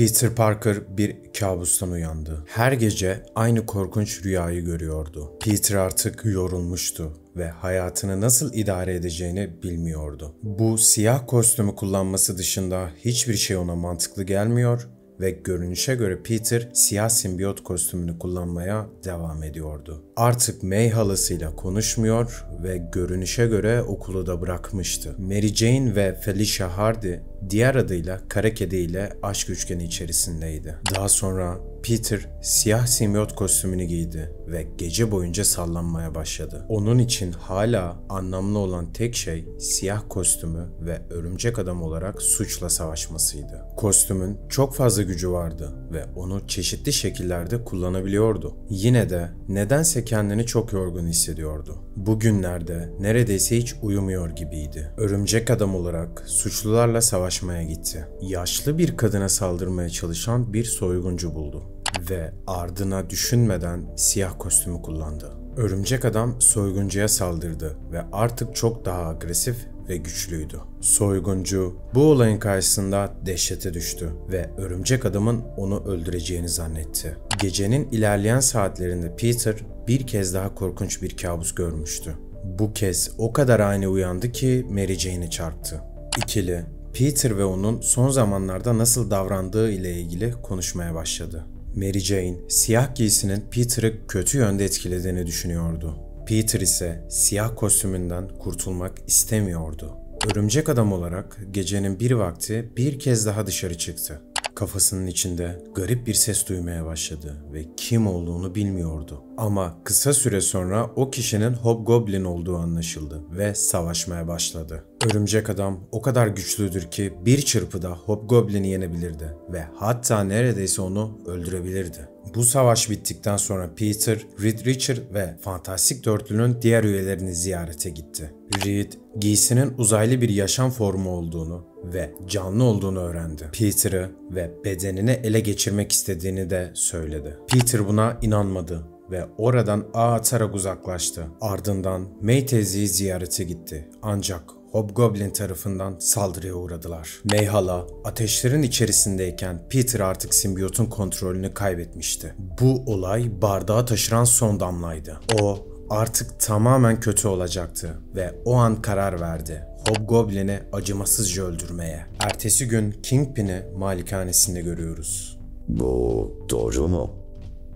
Peter Parker bir kabustan uyandı. Her gece aynı korkunç rüyayı görüyordu. Peter artık yorulmuştu ve hayatını nasıl idare edeceğini bilmiyordu. Bu siyah kostümü kullanması dışında hiçbir şey ona mantıklı gelmiyor ve görünüşe göre Peter siyah simbiyot kostümünü kullanmaya devam ediyordu. Artık May halasıyla konuşmuyor ve görünüşe göre okulu da bırakmıştı. Mary Jane ve Felicia Hardy diğer adıyla Kara Kedi ile aşk üçgeni içerisindeydi. Daha sonra Peter siyah simbiyot kostümünü giydi ve gece boyunca sallanmaya başladı. Onun için hala anlamlı olan tek şey siyah kostümü ve örümcek adam olarak suçla savaşmasıydı. Kostümün çok fazla gücü vardı ve onu çeşitli şekillerde kullanabiliyordu. Yine de nedense kendini çok yorgun hissediyordu. Bugünlerde neredeyse hiç uyumuyor gibiydi. Örümcek adam olarak suçlularla savaşmaya gitti. Yaşlı bir kadına saldırmaya çalışan bir soyguncu buldu ve ardına düşünmeden siyah kostümü kullandı. Örümcek adam soyguncuya saldırdı ve artık çok daha agresif ve güçlüydü. Soyguncu bu olayın karşısında dehşete düştü ve örümcek adamın onu öldüreceğini zannetti. Gecenin ilerleyen saatlerinde Peter bir kez daha korkunç bir kabus görmüştü. Bu kez o kadar ani uyandı ki Mary Jane'i çarptı. İkili, Peter ve onun son zamanlarda nasıl davrandığı ile ilgili konuşmaya başladı. Mary Jane, siyah giysinin Peter'ı kötü yönde etkilediğini düşünüyordu. Peter ise siyah kostümünden kurtulmak istemiyordu. Örümcek adam olarak gecenin bir vakti bir kez daha dışarı çıktı. Kafasının içinde garip bir ses duymaya başladı ve kim olduğunu bilmiyordu. Ama kısa süre sonra o kişinin Hobgoblin olduğu anlaşıldı ve savaşmaya başladı. Örümcek adam o kadar güçlüdür ki bir çırpıda Hobgoblin'i yenebilirdi ve hatta neredeyse onu öldürebilirdi. Bu savaş bittikten sonra Peter, Reed Richards ve Fantastik Dörtlü'nün diğer üyelerini ziyarete gitti. Reed, giysinin uzaylı bir yaşam formu olduğunu ve canlı olduğunu öğrendi. Peter'ı ve bedenini ele geçirmek istediğini de söyledi. Peter buna inanmadı ve oradan ağ atarak uzaklaştı. Ardından May teyzeyi ziyarete gitti. Ancak Hobgoblin tarafından saldırıya uğradılar. May hala ateşlerin içerisindeyken Peter artık simbiyotun kontrolünü kaybetmişti. Bu olay bardağı taşıran son damlaydı. O artık tamamen kötü olacaktı ve o an karar verdi. Hobgoblin'i acımasızca öldürmeye. Ertesi gün Kingpin'i malikanesinde görüyoruz. Bu doğru mu?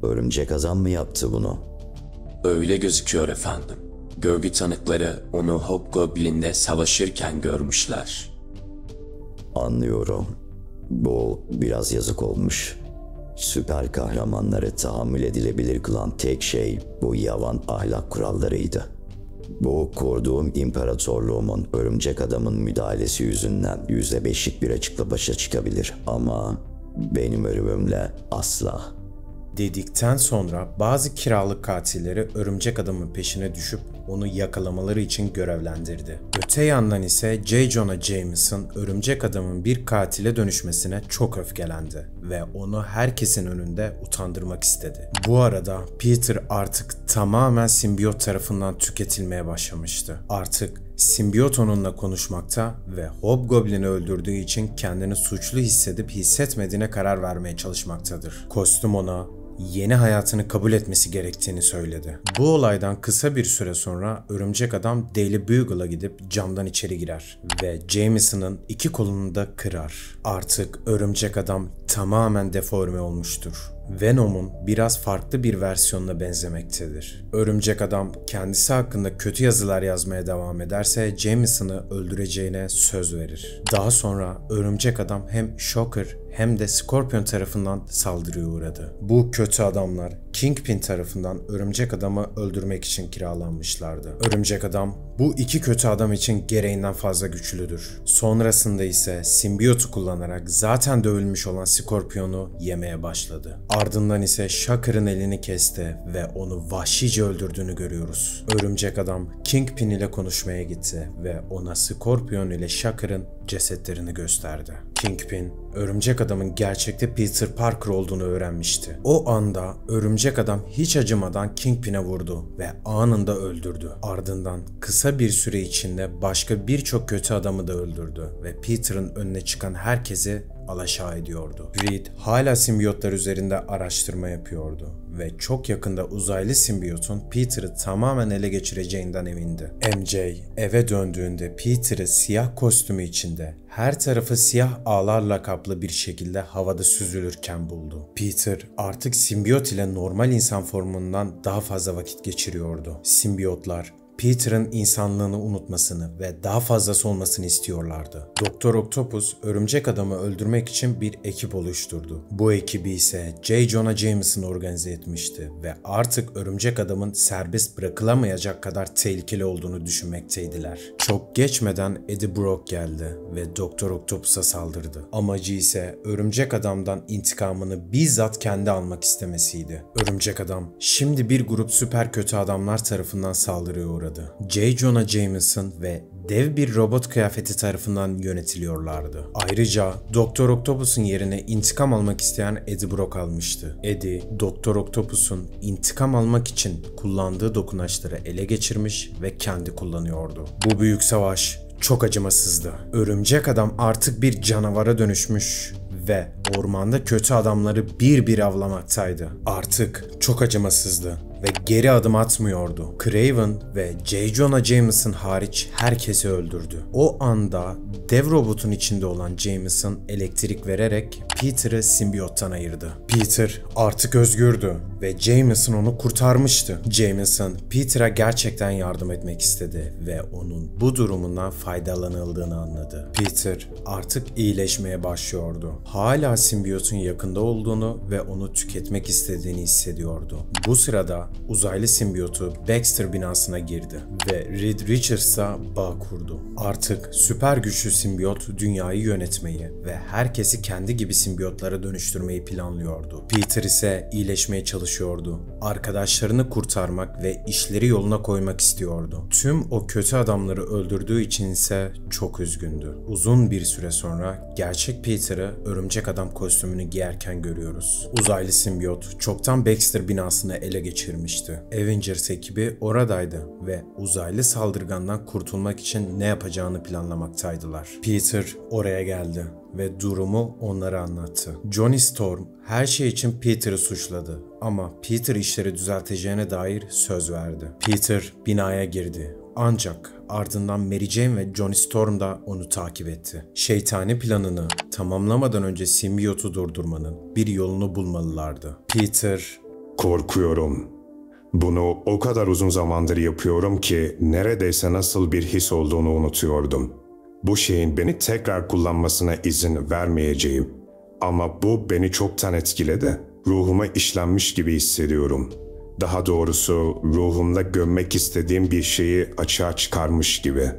Örümcek adam mı yaptı bunu? Öyle gözüküyor efendim. Görgü tanıkları onu Hobgoblin'le savaşırken görmüşler. Anlıyorum. Bu biraz yazık olmuş. Süper kahramanları tahammül edilebilir kılan tek şey bu yavan ahlak kurallarıydı. Bu kurduğum imparatorluğumun örümcek adamın müdahalesi yüzünden %5'lik bir açıkla başa çıkabilir ama benim ölümümle asla. Dedikten sonra bazı kiralık katilleri örümcek adamın peşine düşüp onu yakalamaları için görevlendirdi. Öte yandan ise J. Jonah Jameson örümcek adamın bir katile dönüşmesine çok öfkelendi ve onu herkesin önünde utandırmak istedi. Bu arada Peter artık tamamen simbiyot tarafından tüketilmeye başlamıştı. Artık simbiyot onunla konuşmakta ve Hobgoblin'i öldürdüğü için kendini suçlu hissedip hissetmediğine karar vermeye çalışmaktadır. Kostüm ona yeni hayatını kabul etmesi gerektiğini söyledi. Bu olaydan kısa bir süre sonra örümcek adam Daily Bugle'a gidip camdan içeri girer ve Jameson'ın iki kolunu da kırar. Artık örümcek adam tamamen deforme olmuştur. Venom'un biraz farklı bir versiyonuna benzemektedir. Örümcek adam kendisi hakkında kötü yazılar yazmaya devam ederse Jameson'ı öldüreceğine söz verir. Daha sonra örümcek adam hem Shocker hem de Scorpion tarafından saldırıya uğradı. Bu kötü adamlar Kingpin tarafından örümcek adamı öldürmek için kiralanmışlardı. Örümcek adam bu iki kötü adam için gereğinden fazla güçlüdür. Sonrasında ise simbiyotu kullanarak zaten dövülmüş olan Scorpion'u yemeye başladı. Ardından ise Shocker'ın elini kesti ve onu vahşice öldürdüğünü görüyoruz. Örümcek adam Kingpin ile konuşmaya gitti ve ona Scorpion ile Shocker'ın cesetlerini gösterdi. Kingpin, örümcek adamın gerçekte Peter Parker olduğunu öğrenmişti. O anda örümcek adam hiç acımadan Kingpin'e vurdu ve anında öldürdü. Ardından kısa bir süre içinde başka birçok kötü adamı da öldürdü ve Peter'ın önüne çıkan herkesi alaşağı ediyordu. Reed hala simbiyotlar üzerinde araştırma yapıyordu ve çok yakında uzaylı simbiyotun Peter'ı tamamen ele geçireceğinden emindi. MJ eve döndüğünde Peter'ı siyah kostümü içinde her tarafı siyah ağlarla kaplı bir şekilde havada süzülürken buldu. Peter artık simbiyot ile normal insan formundan daha fazla vakit geçiriyordu. Simbiyotlar Peter'ın insanlığını unutmasını ve daha fazlası olmasını istiyorlardı. Doktor Octopus, Örümcek Adam'ı öldürmek için bir ekip oluşturdu. Bu ekibi ise J. Jonah Jameson organize etmişti ve artık Örümcek Adam'ın serbest bırakılamayacak kadar tehlikeli olduğunu düşünmekteydiler. Çok geçmeden Eddie Brock geldi ve Doktor Octopus'a saldırdı. Amacı ise Örümcek Adam'dan intikamını bizzat kendi almak istemesiydi. Örümcek Adam şimdi bir grup süper kötü adamlar tarafından saldırıya uğradı. J. Jonah Jameson ve dev bir robot kıyafeti tarafından yönetiliyorlardı. Ayrıca Doktor Octopus'un yerine intikam almak isteyen Eddie Brock almıştı. Eddie, Doktor Octopus'un intikam almak için kullandığı dokunaçları ele geçirmiş ve kendi kullanıyordu. Bu büyük savaş çok acımasızdı. Örümcek Adam artık bir canavara dönüşmüş ve ormanda kötü adamları bir avlamaktaydı. Artık çok acımasızdı ve geri adım atmıyordu. Kraven ve J. Jonah Jameson hariç herkesi öldürdü. O anda dev robotun içinde olan Jameson elektrik vererek Peter'ı simbiyottan ayırdı. Peter artık özgürdü ve Jameson onu kurtarmıştı. Jameson Peter'a gerçekten yardım etmek istedi ve onun bu durumundan faydalanıldığını anladı. Peter artık iyileşmeye başlıyordu. Hala simbiyotun yakında olduğunu ve onu tüketmek istediğini hissediyordu. Bu sırada uzaylı simbiyotu Baxter binasına girdi ve Reed Richards'a bağ kurdu. Artık süper güçlü simbiyot dünyayı yönetmeyi ve herkesi kendi gibi simbiyotlara dönüştürmeyi planlıyordu. Peter ise iyileşmeye çalışıyordu. Arkadaşlarını kurtarmak ve işleri yoluna koymak istiyordu. Tüm o kötü adamları öldürdüğü için ise çok üzgündü. Uzun bir süre sonra gerçek Peter'ı Örümcek Adam kostümünü giyerken görüyoruz. Uzaylı simbiyot çoktan Baxter binasını ele geçirmişti. Avengers ekibi oradaydı ve uzaylı saldırgandan kurtulmak için ne yapacağını planlamaktaydılar. Peter oraya geldi ve durumu onlara anlattı. Johnny Storm her şey için Peter'ı suçladı ama Peter işleri düzelteceğine dair söz verdi. Peter binaya girdi. Ancak ardından Mary Jane ve Johnny Storm da onu takip etti. Şeytani planını tamamlamadan önce simbiyotu durdurmanın bir yolunu bulmalılardı. Peter, "Korkuyorum. Bunu o kadar uzun zamandır yapıyorum ki neredeyse nasıl bir his olduğunu unutuyordum. Bu şeyin beni tekrar kullanmasına izin vermeyeceğim. Ama bu beni çoktan etkiledi. Ruhuma işlenmiş gibi hissediyorum. Daha doğrusu ruhumda gömmek istediğim bir şeyi açığa çıkarmış gibi."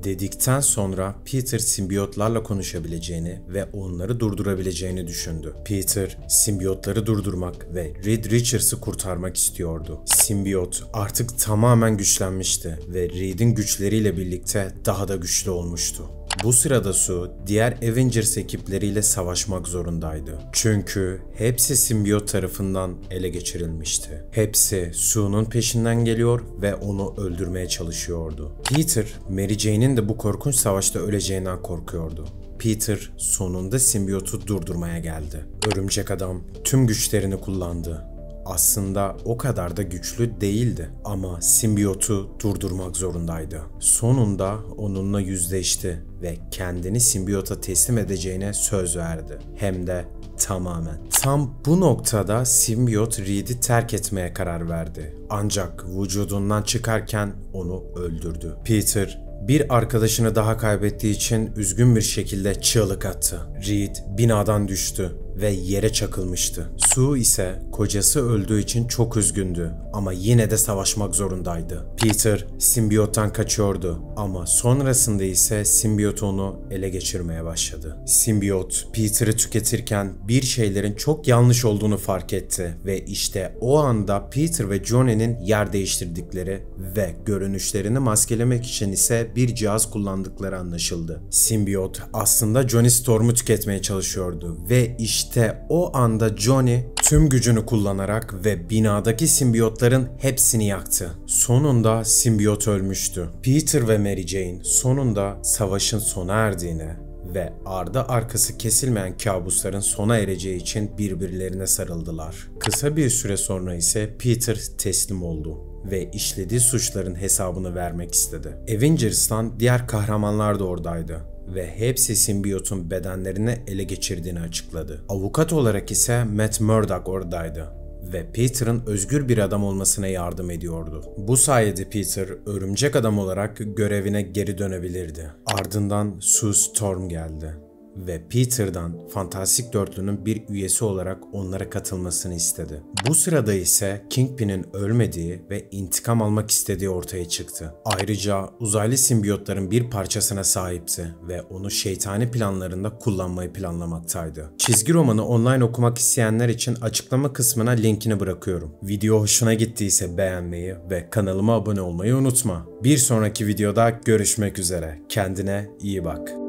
dedikten sonra Peter simbiyotlarla konuşabileceğini ve onları durdurabileceğini düşündü. Peter simbiyotları durdurmak ve Reed Richards'ı kurtarmak istiyordu. Simbiyot artık tamamen güçlenmişti ve Reed'in güçleriyle birlikte daha da güçlü olmuştu. Bu sırada Sue diğer Avengers ekipleriyle savaşmak zorundaydı. Çünkü hepsi simbiyot tarafından ele geçirilmişti. Hepsi Sue'nun peşinden geliyor ve onu öldürmeye çalışıyordu. Peter, Mary Jane'in de bu korkunç savaşta öleceğinden korkuyordu. Peter sonunda simbiyotu durdurmaya geldi. Örümcek Adam tüm güçlerini kullandı. Aslında o kadar da güçlü değildi ama simbiyotu durdurmak zorundaydı. Sonunda onunla yüzleşti ve kendini simbiyota teslim edeceğine söz verdi. Hem de tamamen. Tam bu noktada simbiyot Reed'i terk etmeye karar verdi. Ancak vücudundan çıkarken onu öldürdü. Peter bir arkadaşını daha kaybettiği için üzgün bir şekilde çığlık attı. Reed binadan düştü ve yere çakılmıştı. Sue ise kocası öldüğü için çok üzgündü ama yine de savaşmak zorundaydı. Peter simbiyottan kaçıyordu ama sonrasında ise simbiyot onu ele geçirmeye başladı. Simbiyot Peter'ı tüketirken bir şeylerin çok yanlış olduğunu fark etti ve işte o anda Peter ve Johnny'nin yer değiştirdikleri ve görünüşlerini maskelemek için ise bir cihaz kullandıkları anlaşıldı. Simbiyot aslında Johnny Storm'u tüketmeye çalışıyordu ve işte o anda Johnny tüm gücünü kullanarak ve binadaki simbiyotların hepsini yaktı. Sonunda simbiyot ölmüştü. Peter ve Mary Jane sonunda savaşın sona erdiğine ve ardı arkası kesilmeyen kabusların sona ereceği için birbirlerine sarıldılar. Kısa bir süre sonra ise Peter teslim oldu ve işlediği suçların hesabını vermek istedi. Avengers'tan diğer kahramanlar da oradaydı ve hepsi simbiyotun bedenlerini ele geçirdiğini açıkladı. Avukat olarak ise Matt Murdock oradaydı ve Peter'ın özgür bir adam olmasına yardım ediyordu. Bu sayede Peter, örümcek adam olarak görevine geri dönebilirdi. Ardından Sue Storm geldi ve Peter'dan Fantastik Dörtlü'nün bir üyesi olarak onlara katılmasını istedi. Bu sırada ise Kingpin'in ölmediği ve intikam almak istediği ortaya çıktı. Ayrıca uzaylı simbiyotların bir parçasına sahipti ve onu şeytani planlarında kullanmayı planlamaktaydı. Çizgi romanı online okumak isteyenler için açıklama kısmına linkini bırakıyorum. Video hoşuna gittiyse beğenmeyi ve kanalıma abone olmayı unutma. Bir sonraki videoda görüşmek üzere. Kendine iyi bak.